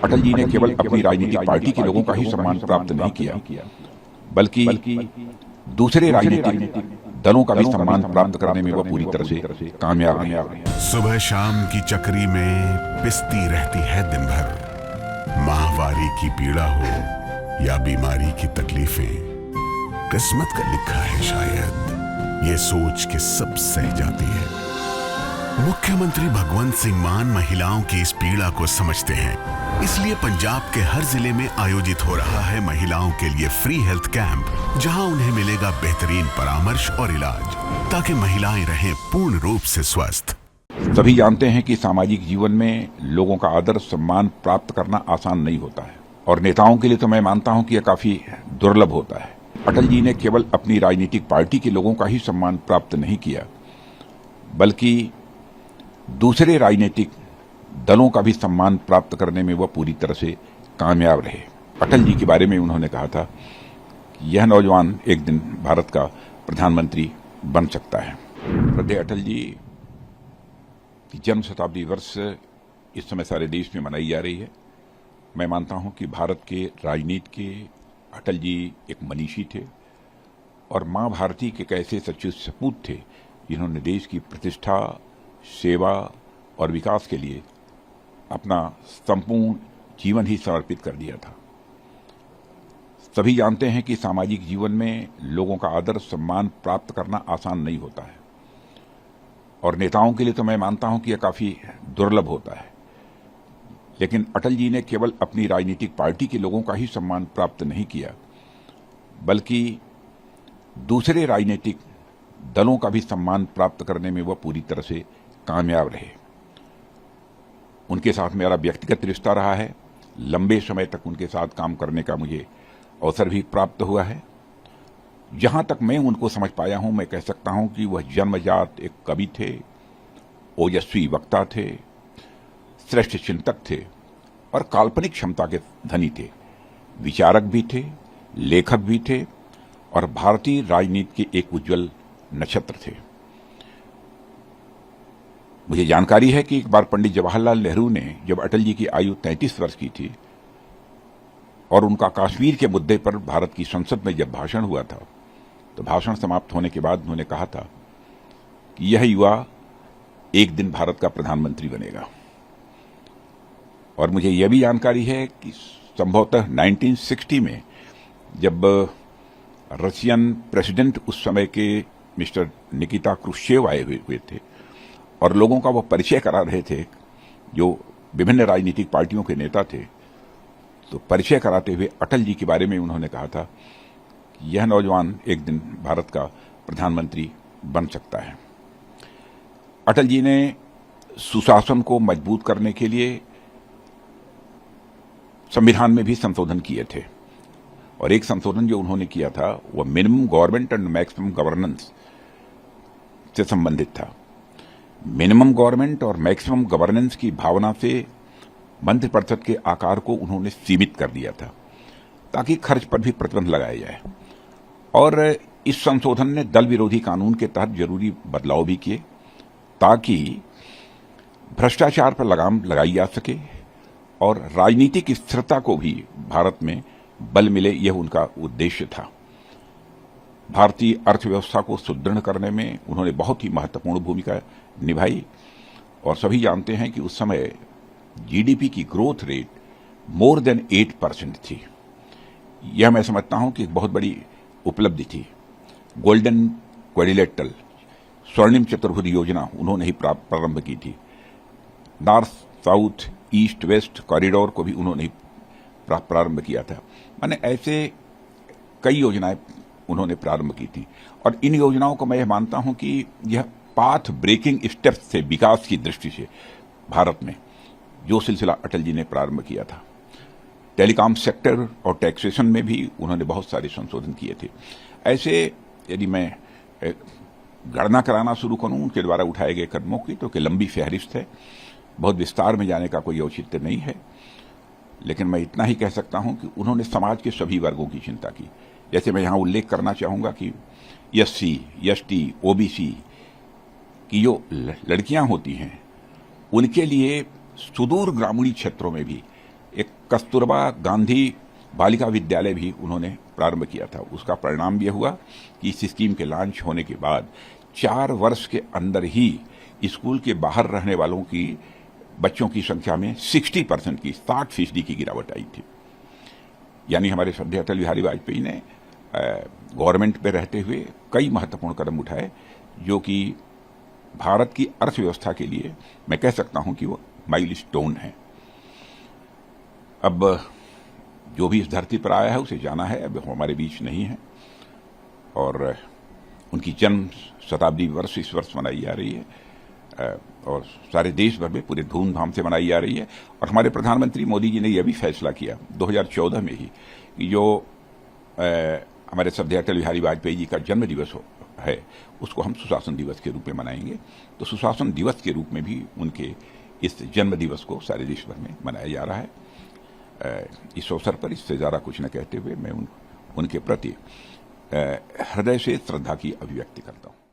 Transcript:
अटल जी ने केवल अपनी राजनीतिक पार्टी के लोगों का ही सम्मान प्राप्त नहीं किया, बल्कि दूसरे राजनीतिक दलों का भी सम्मान प्राप्त करने में वह पूरी तरह से कामयाब रहे। सुबह शाम की चक्री में पिसती रहती है दिन भर। माहवारी की पीड़ा हो या बीमारी की तकलीफें, किस्मत का लिखा है शायद, ये सोच के सब सह जाती है। मुख्यमंत्री भगवंत सिंह मान महिलाओं की इस पीड़ा को समझते हैं, इसलिए पंजाब के हर जिले में आयोजित हो रहा है महिलाओं के लिए फ्री हेल्थ कैंप, जहां उन्हें मिलेगा बेहतरीन परामर्श और इलाज, ताकि महिलाएं रहें पूर्ण रूप से स्वस्थ। सभी जानते हैं कि सामाजिक जीवन में लोगों का आदर सम्मान प्राप्त करना आसान नहीं होता है, और नेताओं के लिए तो मैं मानता हूं कि यह काफी दुर्लभ होता है। अटल जी ने केवल अपनी राजनीतिक पार्टी के लोगों का ही सम्मान प्राप्त नहीं किया, बल्कि दूसरे राजनीतिक दलों का भी सम्मान प्राप्त करने में वह पूरी तरह से कामयाब रहे। अटल जी के बारे में उन्होंने कहा था कि यह नौजवान एक दिन भारत का प्रधानमंत्री बन सकता है। श्रद्धेय अटल जी की जन्म शताब्दी वर्ष इस समय सारे देश में मनाई जा रही है। मैं मानता हूं कि भारत के राजनीति के अटल जी एक मनीषी थे और मां भारती के एक ऐसे सच्चे सपूत थे जिन्होंने देश की प्रतिष्ठा, सेवा और विकास के लिए अपना संपूर्ण जीवन ही समर्पित कर दिया था। सभी जानते हैं कि सामाजिक जीवन में लोगों का आदर सम्मान प्राप्त करना आसान नहीं होता है, और नेताओं के लिए तो मैं मानता हूं कि यह काफी दुर्लभ होता है। लेकिन अटल जी ने केवल अपनी राजनीतिक पार्टी के लोगों का ही सम्मान प्राप्त नहीं किया, बल्कि दूसरे राजनीतिक दलों का भी सम्मान प्राप्त करने में वह पूरी तरह से कामयाब रहे। उनके साथ मेरा व्यक्तिगत रिश्ता रहा है, लंबे समय तक उनके साथ काम करने का मुझे अवसर भी प्राप्त हुआ है। जहां तक मैं उनको समझ पाया हूं, मैं कह सकता हूं कि वह जन्मजात एक कवि थे, ओजस्वी वक्ता थे, श्रेष्ठ चिंतक थे और काल्पनिक क्षमता के धनी थे। विचारक भी थे, लेखक भी थे और भारतीय राजनीति के एक उज्जवल नक्षत्र थे। मुझे जानकारी है कि एक बार पंडित जवाहरलाल नेहरू ने जब अटल जी की आयु 33 वर्ष की थी और उनका कश्मीर के मुद्दे पर भारत की संसद में जब भाषण हुआ था, तो भाषण समाप्त होने के बाद उन्होंने कहा था कि यह युवा एक दिन भारत का प्रधानमंत्री बनेगा। और मुझे यह भी जानकारी है कि संभवतः 1960 में जब रशियन प्रेसिडेंट उस समय के मिस्टर निकिता क्रुश्चेव आए हुए थे और लोगों का वो परिचय करा रहे थे, जो विभिन्न राजनीतिक पार्टियों के नेता थे, तो परिचय कराते हुए अटल जी के बारे में उन्होंने कहा था कि यह नौजवान एक दिन भारत का प्रधानमंत्री बन सकता है। अटल जी ने सुशासन को मजबूत करने के लिए संविधान में भी संशोधन किए थे, और एक संशोधन जो उन्होंने किया था वह minimum government and maximum governance से संबंधित था। मिनिमम गवर्नमेंट और मैक्सिमम गवर्नेंस की भावना से मंत्रिपरिषद के आकार को उन्होंने सीमित कर दिया था, ताकि खर्च पर भी प्रतिबंध लगाया जाए। और इस संशोधन ने दल विरोधी कानून के तहत जरूरी बदलाव भी किए, ताकि भ्रष्टाचार पर लगाम लगाई जा सके और राजनीतिक स्थिरता को भी भारत में बल मिले, यह उनका उद्देश्य था। भारतीय अर्थव्यवस्था को सुदृढ़ करने में उन्होंने बहुत ही महत्वपूर्ण भूमिका निभाई, और सभी जानते हैं कि उस समय जीडीपी की ग्रोथ रेट मोर देन 8% थी। यह मैं समझता हूं कि एक बहुत बड़ी उपलब्धि थी। गोल्डन क्वाड्रिलेटरल स्वर्णिम चतुर्भुज योजना उन्होंने ही प्रारंभ की थी। North south east west corridor को भी उन्होंने ही प्रारंभ किया था। माने ऐसे कई योजनाएं उन्होंने प्रारंभ की थी, और इन योजनाओं को मैं यह मानता हूं कि यह पाथ ब्रेकिंग स्टेप्स थे विकास की दृष्टि से भारत में, जो सिलसिला अटल जी ने प्रारंभ किया था। टेलीकॉम सेक्टर और टैक्सेशन में भी उन्होंने बहुत सारे संशोधन किए थे। ऐसे यदि मैं गणना कराना शुरू करूं उनके द्वारा उठाए गए कदमों की, तो लंबी फहरिस्त है, बहुत विस्तार में जाने का कोई औचित्य नहीं है। लेकिन मैं इतना ही कह सकता हूं कि उन्होंने समाज के सभी वर्गों की चिंता की। जैसे मैं यहां उल्लेख करना चाहूंगा कि एससी, एसटी, ओबीसी की जो लड़कियां होती हैं, उनके लिए सुदूर ग्रामीण क्षेत्रों में भी एक कस्तूरबा गांधी बालिका विद्यालय भी उन्होंने प्रारंभ किया था। उसका परिणाम यह हुआ कि इस स्कीम के लॉन्च होने के बाद 4 वर्ष के अंदर ही स्कूल के बाहर रहने वालों की बच्चों की संख्या में 60% की 60% की गिरावट आई थी। यानी हमारे श्रद्धेय अटल बिहारी वाजपेयी ने गवर्नमेंट पे रहते हुए कई महत्वपूर्ण कदम उठाए जो कि भारत की अर्थव्यवस्था के लिए मैं कह सकता हूं कि वो माइलस्टोन है। अब जो भी इस धरती पर आया है उसे जाना है, अब हमारे बीच नहीं है और उनकी जन्म शताब्दी वर्ष इस वर्ष मनाई जा रही है और सारे देश भर में पूरे धूमधाम से मनाई जा रही है। और हमारे प्रधानमंत्री मोदी जी ने यह भी फैसला किया 2014 में ही कि जो हमारे श्रद्धेय अटल बिहारी वाजपेयी जी का जन्म दिवस है उसको हम सुशासन दिवस के रूप में मनाएंगे। तो सुशासन दिवस के रूप में भी उनके इस जन्म दिवस को सारे देश भर में मनाया जा रहा है। इस अवसर पर इससे ज़्यादा कुछ न कहते हुए मैं उनके प्रति हृदय से श्रद्धा की अभिव्यक्ति करता हूँ।